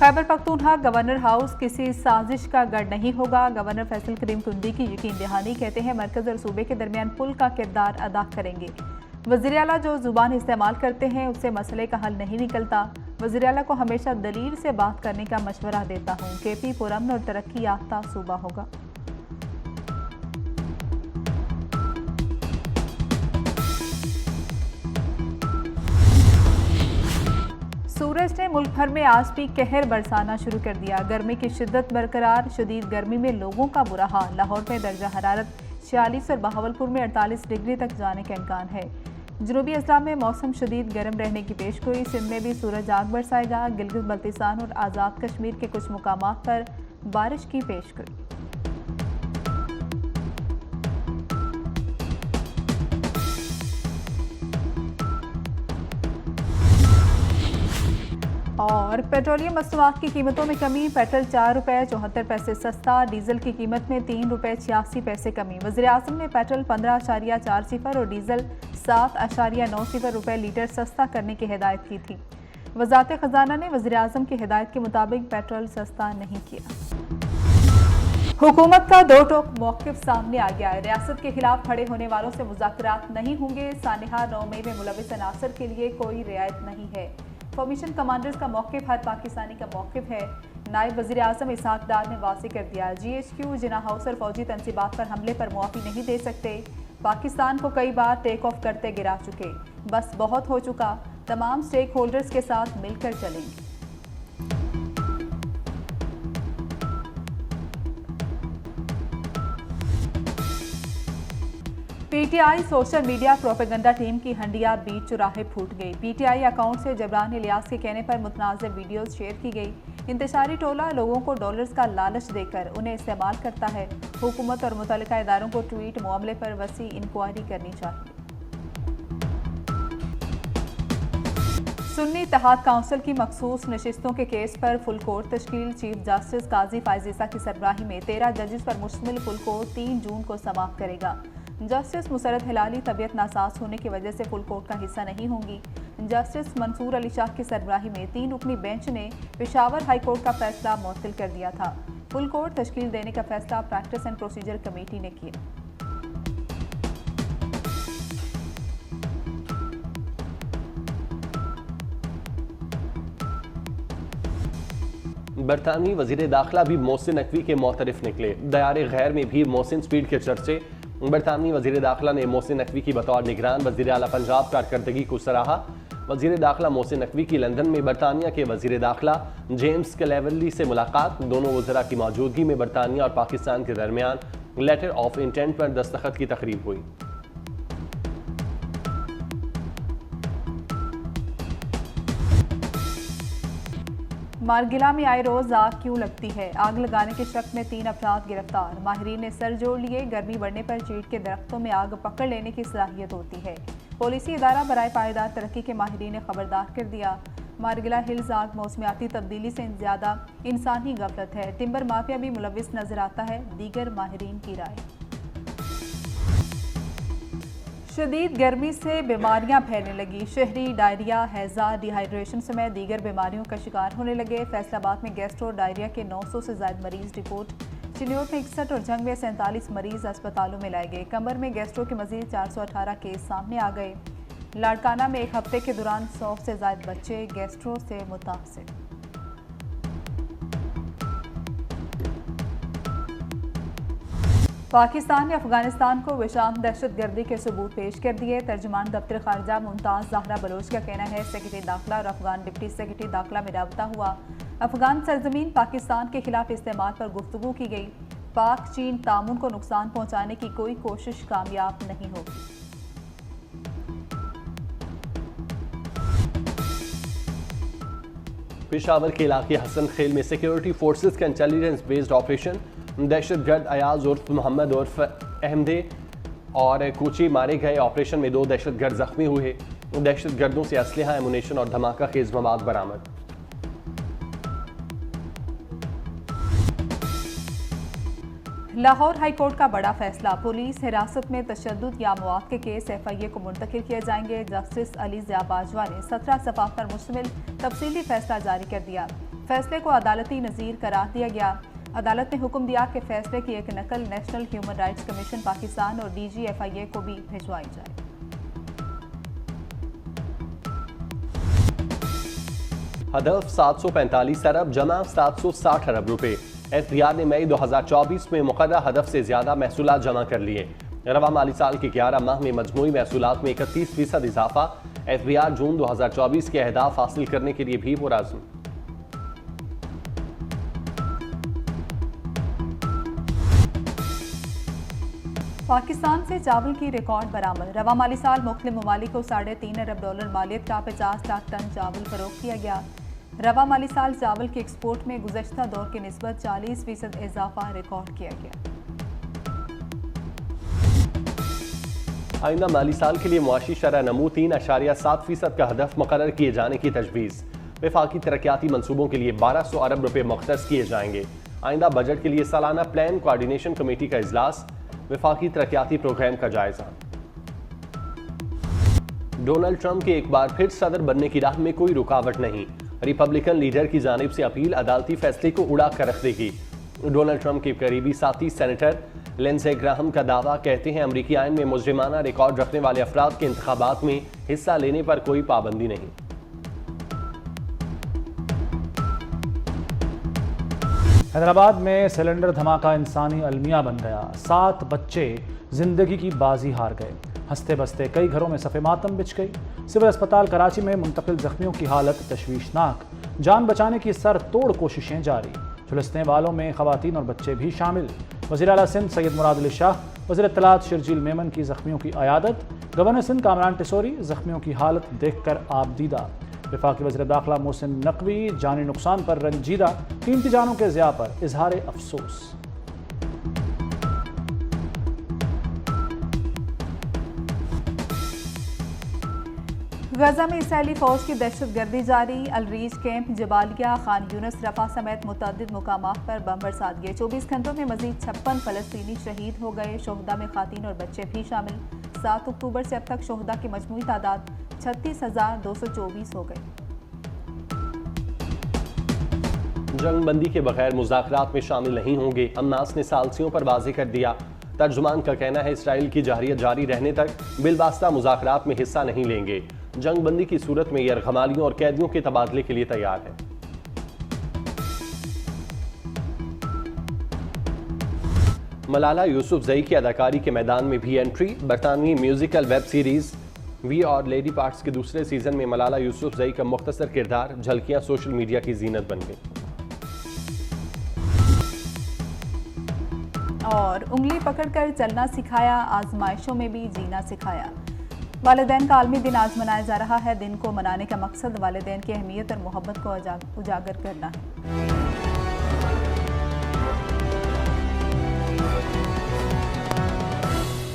Khyber Pakhtunkhwa governor house किसी साजिश का गढ़ नहीं होगा। गवर्नर फैसल करीम कुंदी की यकीन दहानी, कहते हैं मरकज और सूबे के दरमियान पुल का किरदार अदा करेंगे। वज़ीर आला जो जुबान इस्तेमाल करते हैं उससे मसले का हल नहीं निकलता। वज़ीर आला को हमेशा दलील से बात करने का मशवरा देता हूँ। KP पुरअमन और तरक्की याफ्ता सूबा होगा। सूरज ने मुल्क भर में आज भी कहर बरसाना शुरू कर दिया। गर्मी की शिद्दत बरकरार, शदीद गर्मी में लोगों का बुरा हाल। लाहौर में दर्जा हरारत 46 और बहावलपुर में 48 डिग्री तक जाने का इम्कान है। जनूबी अजला में मौसम शदीद गर्म रहने की पेशगोई। सिंध में भी सूरज आग बरसाएगा। गिलगित बल्तिस्तान और आज़ाद कश्मीर के कुछ मुकामात पर बारिश की पेशगोई। और पेट्रोलियम मसनूआत की कीमतों में कमी। पेट्रोल 4 रुपये 74 पैसे सस्ता। डीजल की कीमत में 3 रुपये 86 पैसे कमी। वज़ीर आज़म ने पेट्रोल 15.40 और डीजल 7.90 रुपये लीटर सस्ता करने की हिदायत की थी। वज़ारत ख़ज़ाना ने वज़ीर आज़म की हिदायत के मुताबिक पेट्रोल सस्ता नहीं किया। हुकूमत का दो टोक मौक़िफ़ सामने आ गया है। रियासत के खिलाफ खड़े होने वालों से मुज़ाकरात नहीं होंगे। सानिहा 9 मई में मुलविस अनासर के लिए कोई रियायत नहीं है। फॉर्मेशन कमांडर्स का मौक़िफ़ हर पाकिस्तानी का मौक़िफ़ है। नायब वज़ीर आज़म इसहाक डार ने वाज़ेह कर दिया। GHQ जिना हाउस और फौजी तनसीबात पर हमले पर मुआफ़ी नहीं दे सकते। पाकिस्तान को कई बार टेक ऑफ करते गिरा चुके। बस बहुत हो चुका। तमाम स्टेक होल्डर्स के साथ मिलकर चलेंगे। PTI social media propaganda team की हंडिया बीच चौराहे फूट गई। PTI अकाउंट से जबरान इलियास के कहने पर मुतनाज़िर वीडियोज़ शेयर की गई। इंतशारी टोला लोगों को डॉलर्स का लालच देकर उन्हें इस्तेमाल करता है। हुकूमत और मुतल्लिका इदारों को ट्वीट मामले पर वसी इंक्वायरी करनी चाहिए। सुन्नी इत्तेहाद काउंसिल की मखसूस नशिस्तों के केस पर फुल कोर्ट तश्कील। चीफ जस्टिस काजी फायज़ ईसा की सरबराही में 13 जजेस पर मुश्तमिल फुल कोर्ट 3 जून को समाप्त करेगा। जस्टिस मुसरत हिलाली तबीयत नासाज होने की वजह से फुल कोर्ट का हिस्सा नहीं होंगी। जस्टिस मंसूर अली शाह की सरबराही में 3 रुकनी बेंच ने पेशावर हाई कोर्ट का फैसला मुअत्तल कर दिया था। फुल कोर्ट तश्कील देने का फैसला प्रैक्टिस एंड प्रोसीजर कमेटी ने किया। बरतानवी वजीर दाखिला भी मोहसिन नकवी के मोतरफ निकले। दयार गैर में भी मोहसिन स्पीड के चर्चे। बरतानवी वजीर दाखिला ने मोहसिन नकवी की बतौर निगरान वजीर आला पंजाब कारकर्दगी को सराहा। वजीर दाखिला मोहसिन नकवी की लंदन में बरतानिया के वजीर दाखिला जेम्स क्लेवरली से मुलाकात। दोनों वज़रा की मौजूदगी में बरतानिया और पाकिस्तान के दरमियान लेटर ऑफ इंटेंट पर दस्तखत की तकरीब हुई। मारगिला में आए रोज आग क्यों लगती है? आग लगाने के शक में 3 अफराद गिरफ्तार। माहिरीन ने सर जोड़ लिए। गर्मी बढ़ने पर चीड़ के दरख्तों में आग पकड़ लेने की सलाहियत होती है। पॉलिसी इदारा बराए पायदार तरक्की के माहिरीन ने खबरदार कर दिया। मारगिला हिल्स आग मौसमियाती तब्दीली से ज़्यादा इंसानी गफलत है। टिम्बर माफिया भी मुलविस नजर आता है। दीगर माहिरीन की राय। शदीद गर्मी से बीमारियां फैलने लगी। शहरी डायरिया, हैजा, डिहाइड्रेशन समेत दीगर बीमारियों का शिकार होने लगे। फैसलाबाद में गैस्ट्रो डायरिया के 900 से ज्यादा मरीज रिपोर्ट। चिन्योट में 61 और जंग में 47 मरीज अस्पतालों में लाए गए। कमर में गैस्ट्रो के मजीद 418 केस सामने आ गए। लाड़काना में एक हफ्ते के दौरान 100 से ज्यादा बच्चे गैस्ट्रो से मुतासिर। पाकिस्तान ने अफगानिस्तान को विशाम दहशतगर्दी के सबूत पेश कर दिए। तर्जुमान दफ्तर खारजा मुमताज़ ज़हरा बलोच का कहना है सेक्रेटरी दाखिला और अफगान डिप्टी सेक्रेटरी दाखिला में राबता हुआ। अफगान सरजमीन पाकिस्तान के खिलाफ इस्तेमाल पर गुफ्तगू की गई। पाक चीन तामुन को नुकसान पहुँचाने की कोई कोशिश कामयाब नहीं होगी। पेशावर के इलाके हसन खेल में सिक्योरिटी फोर्सेस का इंटेलिजेंस बेस्ड ऑपरेशन। दहशतगर्द अयाज उर्फ मोहम्मद उर्फ अहमदे और कोची मारे गए। ऑपरेशन में 2 दहशतगर्द जख्मी हुए। दहशतगर्दों से असलहा, एमुनेशन और धमाका खेज मवाद बरामद। लाहौर हाईकोर्ट का बड़ा फैसला। पुलिस हिरासत में तशद्दुद या मवाद के केस FIA को मुंतकिल किए जाएंगे। जस्टिस अली ज़िया बाजवा ने 17 सफ़ा पर मुश्तमिल तफसीली फैसला जारी कर दिया। फैसले को अदालती नज़ीर करार दिया गया। अदालत ने हुक्म दिया कि फैसले की एक नकल national human rights commission Pakistan और DGFIA को भी भिजवाई जाए। हदफ 745 अरब जमा 760 अरब रुपए। FBR ने मई 2024 में मुकर्रर हदफ से ज्यादा महसूलात जमा कर लिए। रवा माली साल के 11 माह में मजमूई महसूलात में 31% इजाफा। FBR जून 2024 के अहदाफ हासिल करने के लिए भी पुरअज़्म। पाकिस्तान से चावल की रिकॉर्ड बरामद। रवा माली साल मुख्तलिफ ममालिक को $3.5 अरब मालियत का 50 लाख टन चावल फरोख्त किया गया। रवा माली साल चावल के एक्सपोर्ट में गुज़श्ता दौर की निस्बत 40% इजाफा रिकॉर्ड किया गया। आइंदा माली साल के लिए मुआशी शरह नमू 3.7% का हदफ मुकर्रर किए जाने की तजवीज़। वफाकी तरक्याती मनसूबों के लिए 1200 अरब रुपए मुख्तस किए जाएंगे। आइंदा बजट के लिए सालाना प्लान कोऑर्डिनेशन कमेटी का इजलास। वफाकी तरक्याती प्रोग्राम का जायजा। डोनाल्ड ट्रंप के एक बार फिर सदर बनने की राह में कोई रुकावट नहीं। रिपब्लिकन लीडर की जानिब से अपील अदालती फैसले को उड़ा कर रख देगी। डोनाल्ड ट्रंप के करीबी साथी सेनेटर लिंडसे ग्राहम का दावा, कहते हैं अमरीकी आइन में मुजरिमाना रिकॉर्ड रखने वाले अफराद के इंतखाबात में हिस्सा लेने पर कोई पाबंदी नहीं। हैदराबाद में सिलेंडर धमाका इंसानी अलमिया बन गया। 7 बच्चे जिंदगी की बाजी हार गए। हंसते बसते कई घरों में सफ़े मातम बिछ गई। सिविल अस्पताल कराची में मुंतकिल जख्मियों की हालत तशवीशनाक। जान बचाने की सर तोड़ कोशिशें जारी। झुलसने वालों में खवातीन और बच्चे भी शामिल। वज़ीर आला सिंध सैयद मुराद अली शाह, वज़ीर इत्तलात शर्जील मेमन की जख्मियों की अयादत। गवर्नर सिंध कामरान टिसोरी जख्मियों की हालत देखकर आबदीदा। वफाकी वज़ीर दाखिला मोहसिन नकवी जानी नुकसान पर रंजीदा। कीमती जानों के ज़िया पर इजहार अफसोस। गजा में इसराइली फौज की दहशतगर्दी जारी। अलरीज कैंप, जबालिया, खान यूनस, रफा समेत मुतअद्दिद मुकामात पर बम बरसात गए। 24 घंटों में मजीद 56 फलस्तीनी शहीद हो गए। शोहदा में खातीन और बच्चे भी शामिल। 7 अक्टूबर से अब तक शोहदा की मजमूई तादाद 36,224 हो गई। जंग बंदी के बगैर मुज़ाकरात में शामिल नहीं होंगे, हमास ने सालसियों पर वाज़ेह कर दिया। तर्जुमान का कहना है इसराइल की जारियत जारी रहने तक बिलवास्ता मुज़ाकरात में हिस्सा नहीं लेंगे। जंग बंदी की सूरत में यरगमालियों और कैदियों के तबादले के लिए तैयार है। मलाला यूसुफजई की अदाकारी के मैदान में भी एंट्री। बरतानवी musical web series we are lady parts के दूसरे सीजन में मलाला यूसुफजई का मुख्तसर किरदार झलकियां सोशल मीडिया की जीनत बन गई। और उंगली पकड़कर चलना सिखाया, आजमाइशों में भी जीना सिखाया। वालिदैन का आलमी दिन आज मनाया जा रहा है। दिन को मनाने का मकसद वालिदैन की अहमियत और मोहब्बत को उजागर करना है।